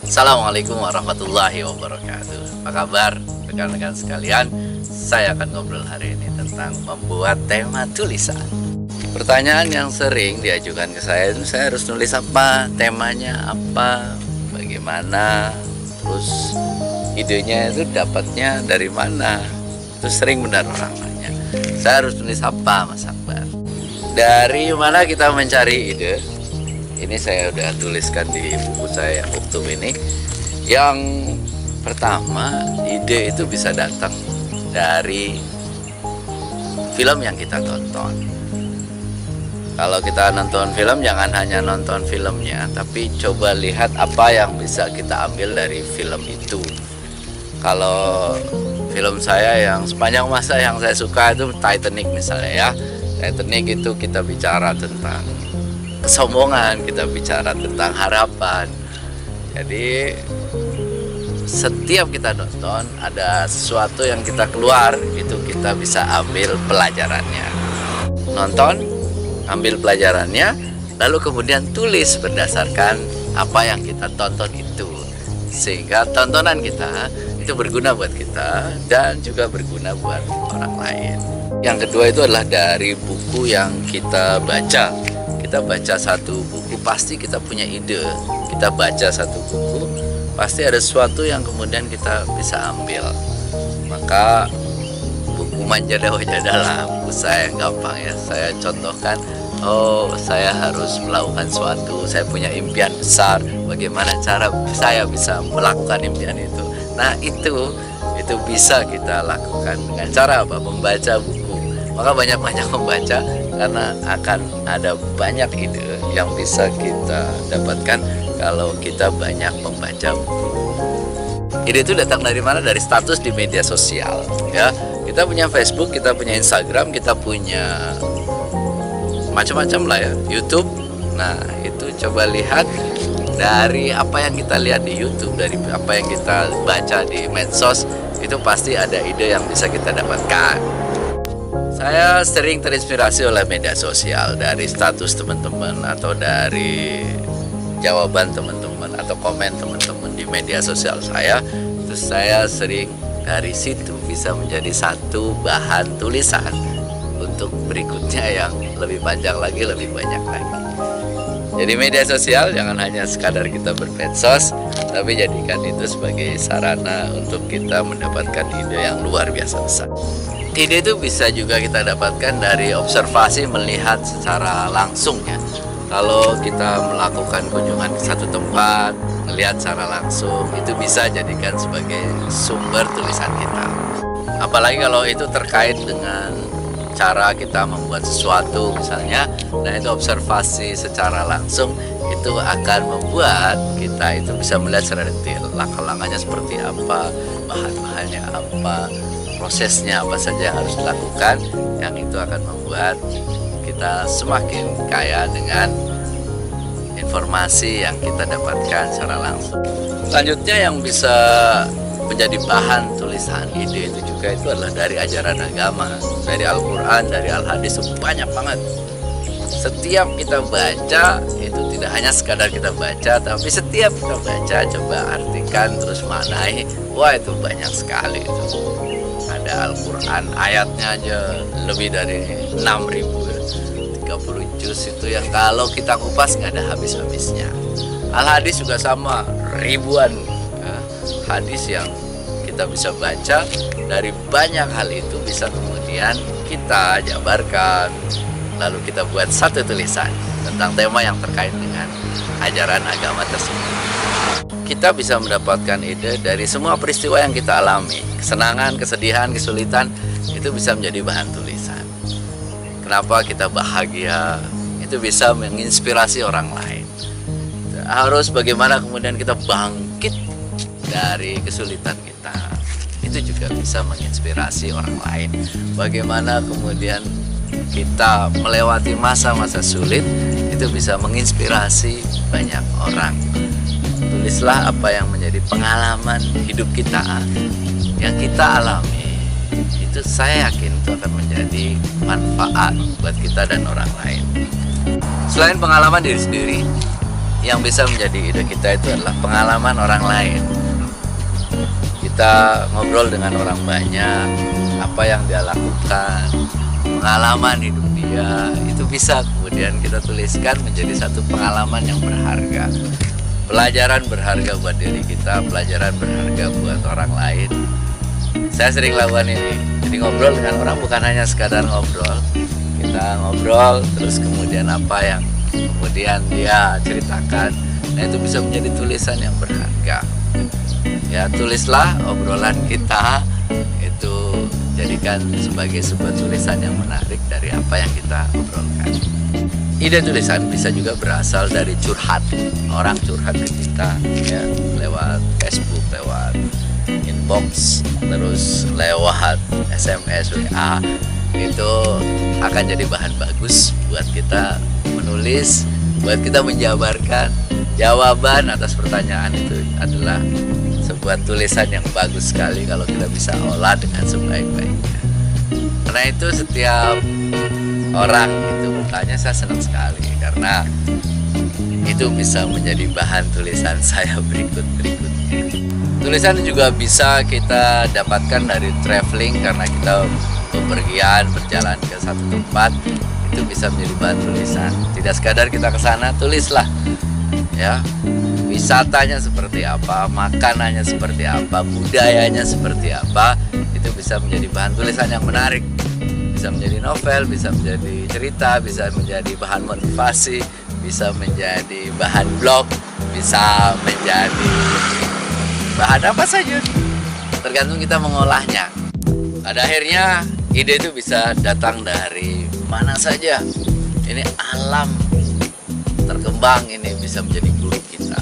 Assalamualaikum warahmatullahi wabarakatuh. Apa kabar rekan-rekan sekalian? Saya akan ngobrol hari ini tentang membuat tema tulisan. Pertanyaan yang sering diajukan ke saya harus nulis apa, temanya apa, bagaimana, terus idenya itu dapatnya dari mana. Itu sering benar orang nanya, saya harus nulis apa Mas Akbar? Dari mana kita mencari ide? Ini saya udah tuliskan di buku saya yang Uktub ini. Yang pertama, ide itu bisa datang dari film yang kita tonton. Kalau kita nonton film, jangan hanya nonton filmnya, tapi coba lihat apa yang bisa kita ambil dari film itu. Kalau film saya yang sepanjang masa yang saya suka itu Titanic misalnya ya. Titanic itu kita bicara tentang kesombongan, kita bicara tentang harapan. Jadi setiap kita nonton ada sesuatu yang kita keluar, itu kita bisa ambil pelajarannya. Nonton, ambil pelajarannya, lalu kemudian tulis berdasarkan apa yang kita tonton itu, sehingga tontonan kita itu berguna buat kita dan juga berguna buat orang lain. Yang kedua itu adalah dari buku yang kita baca. Kita baca satu buku, pasti kita punya ide. Kita baca satu buku, pasti ada sesuatu yang kemudian kita bisa ambil. Maka buku Manja Wajah Dalam, buku saya yang gampang ya. Saya contohkan, saya harus melakukan sesuatu, saya punya impian besar, bagaimana cara saya bisa melakukan impian itu. Nah itu bisa kita lakukan dengan cara apa? Membaca buku. Maka banyak-banyak membaca, karena akan ada banyak ide yang bisa kita dapatkan kalau kita banyak membaca buku. Ide itu datang dari mana? Dari status di media sosial ya. Kita punya Facebook, kita punya Instagram, kita punya macam-macam lah ya, YouTube. Nah itu coba lihat dari apa yang kita lihat di YouTube, dari apa yang kita baca di medsos, itu pasti ada ide yang bisa kita dapatkan. Saya sering terinspirasi oleh media sosial, dari status teman-teman atau dari jawaban teman-teman atau komen teman-teman di media sosial saya. Terus saya sering dari situ bisa menjadi satu bahan tulisan untuk berikutnya yang lebih panjang lagi, lebih banyak lagi. Jadi media sosial jangan hanya sekadar kita bermedsos, tapi jadikan itu sebagai sarana untuk kita mendapatkan ide yang luar biasa besar. Ide itu bisa juga kita dapatkan dari observasi, melihat secara langsung ya. Kalau kita melakukan kunjungan ke satu tempat, melihat secara langsung, itu bisa jadikan sebagai sumber tulisan kita. Apalagi kalau itu terkait dengan cara kita membuat sesuatu misalnya, nah itu observasi secara langsung itu akan membuat kita itu bisa melihat secara detail langkah-langkahnya seperti apa, bahan-bahannya apa, prosesnya apa saja yang harus dilakukan, yang itu akan membuat kita semakin kaya dengan informasi yang kita dapatkan secara langsung. Selanjutnya yang bisa menjadi bahan tulisan ide itu juga itu adalah dari ajaran agama, dari Al-Quran, dari Al-Hadis, banyak banget. Setiap kita baca itu tidak hanya sekadar kita baca, tapi setiap kita baca coba artikan terus maknai, wah itu banyak sekali itu. Ada Al-Quran ayatnya aja lebih dari 6.000, 30 juz itu yang kalau kita kupas nggak ada habis-habisnya. Al-Hadis juga sama, ribuan hadis yang kita bisa baca. Dari banyak hal itu bisa kemudian kita jabarkan, lalu kita buat satu tulisan tentang tema yang terkait dengan ajaran agama tersebut. Kita bisa mendapatkan ide dari semua peristiwa yang kita alami, kesenangan, kesedihan, kesulitan, itu bisa menjadi bahan tulisan. Kenapa kita bahagia, itu bisa menginspirasi orang lain. Harus bagaimana kemudian kita bangkit dari kesulitan kita, itu juga bisa menginspirasi orang lain. Bagaimana kemudian kita melewati masa-masa sulit, itu bisa menginspirasi banyak orang. Tulislah apa yang menjadi pengalaman hidup kita yang kita alami, itu saya yakin itu akan menjadi manfaat buat kita dan orang lain. Selain pengalaman diri sendiri, yang bisa menjadi ide kita itu adalah pengalaman orang lain. Kita ngobrol dengan orang banyak, apa yang dia lakukan, pengalaman hidup dia, itu bisa kemudian kita tuliskan menjadi satu pengalaman yang berharga. Pelajaran berharga buat diri kita, pelajaran berharga buat orang lain. Saya sering lakukan ini. Jadi ngobrol dengan orang bukan hanya sekadar ngobrol. Kita ngobrol, terus kemudian apa yang kemudian dia ceritakan, nah itu bisa menjadi tulisan yang berharga. Ya, tulislah obrolan kita, itu jadikan sebagai sebuah tulisan yang menarik dari apa yang kita obrolkan. Ide tulisan bisa juga berasal dari curhat, orang curhat ke kita, ya, lewat Facebook, lewat inbox, terus lewat SMS, WA. Itu akan jadi bahan bagus buat kita menulis, buat kita menjabarkan jawaban atas pertanyaan. Itu adalah sebuah tulisan yang bagus sekali kalau kita bisa olah dengan sebaik-baiknya. Karena itu setiap orang itu bertanya, saya senang sekali karena itu bisa menjadi bahan tulisan saya berikut-berikutnya. Tulisan juga bisa kita dapatkan dari traveling, karena kita bepergian, berjalan ke satu tempat, itu bisa menjadi bahan tulisan. Tidak sekadar kita ke sana, tulislah, ya, wisatanya seperti apa, makanannya seperti apa, budayanya seperti apa, itu bisa menjadi bahan tulisan yang menarik. Bisa menjadi novel, bisa menjadi cerita, bisa menjadi bahan motivasi, bisa menjadi bahan blog, bisa menjadi bahan apa saja, tergantung kita mengolahnya. Pada akhirnya ide itu bisa datang dari mana saja. Ini alam terkembang ini bisa menjadi guru kita,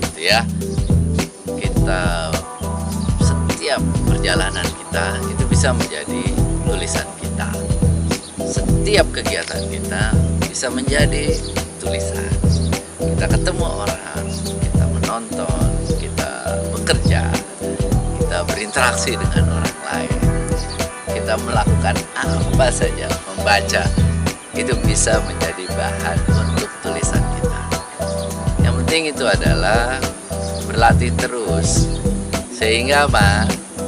gitu ya. Kita setiap perjalanan kita itu bisa menjadi tulisan kita. Setiap kegiatan kita bisa menjadi tulisan. Kita ketemu orang, kita menonton, kita bekerja, kita berinteraksi dengan orang lain, kita melakukan apa saja, membaca, itu bisa menjadi bahan untuk tulisan kita. Yang penting itu adalah berlatih terus, sehingga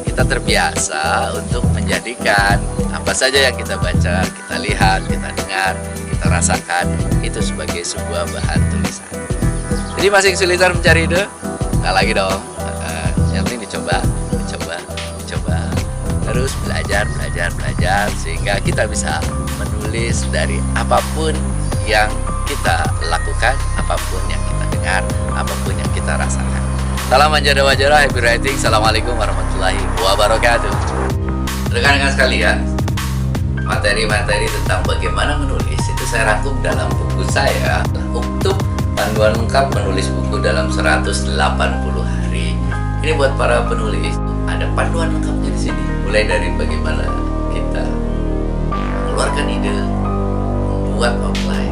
kita terbiasa untuk menjadikan apa saja yang kita baca, kita lihat, kita dengar, kita rasakan, itu sebagai sebuah bahan tulisan. Jadi masih kesulitan mencari ide? Nggak lagi dong. Yang penting dicoba, terus belajar, sehingga kita bisa menulis dari apapun yang kita lakukan, apapun yang kita dengar, apapun yang kita rasakan. Salam Anjada Wajara, happy writing. Assalamualaikum warahmatullahi wabarakatuh. Rekan-rekan sekalian, materi-materi tentang bagaimana menulis itu saya rangkum dalam buku saya, Uktub Panduan Lengkap Menulis Buku dalam 180 Hari. Ini buat para penulis, ada panduan lengkapnya di sini. Mulai dari bagaimana kita mengeluarkan ide, membuat outline,